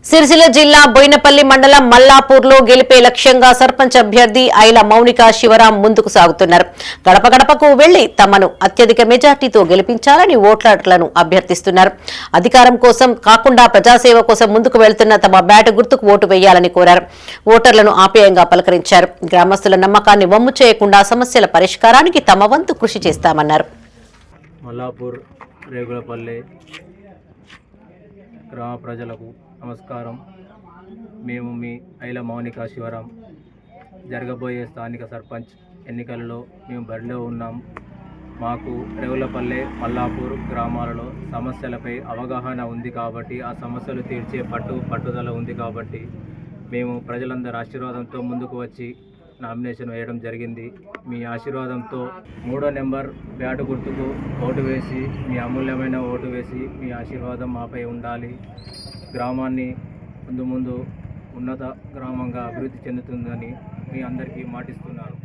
సిరిసిల్ల జిల్లా బోయినపల్లి మండలం మల్లాపూర్లో గెలిపే లక్ష్యంగా సర్పంచ్ అభ్యర్థి ఐల మౌనిక శివరాం ముందుకు సాగుతున్నారు. గడప గడపకు వెళ్లి తమను అత్యధిక మెజార్టీతో గెలిపించాలని ఓటర్లను అభ్యర్థిస్తున్నారు. అధికారం కోసం కాకుండా ప్రజాసేవ కోసం ముందుకు వెళ్తున్న తమ బ్యాట్ గుర్తుకు ఓటు వేయాలని కోరారు. ఓటర్లను ఆప్యాయంగా పలకరించారు. గ్రామస్తుల నమ్మకాన్ని వమ్ము చేయకుండా సమస్యల పరిష్కారానికి తమ వంతు కృషి చేస్తామన్నారు. మల్లాపూర్ రేగులపల్లి గ్రామ ప్రజలకు నమస్కారం. మేము మీ ఐల మౌనిక శివరాం. జరగబోయే స్థానిక సర్పంచ్ ఎన్నికలలో మేము బరిలో ఉన్నాం. మాకు రేగులపల్లి మల్లాపూర్ గ్రామాలలో సమస్యలపై అవగాహన ఉంది కాబట్టి, ఆ సమస్యలు తీర్చే పట్టుదల ఉంది కాబట్టి మేము ప్రజలందరి ఆశీర్వాదంతో ముందుకు వచ్చి నామినేషన్ వేయడం జరిగింది. మీ ఆశీర్వాదంతో 3వ నెంబర్ బ్యాటు గుర్తుకు ఓటు వేసి, మీ అమూల్యమైన ఓటు వేసి మీ ఆశీర్వాదం మాపై ఉండాలి. గ్రామాన్ని ముందు ఉన్నత గ్రామంగా అభివృద్ధి చెందుతుందని మీ అందరికీ మాటిస్తున్నాను.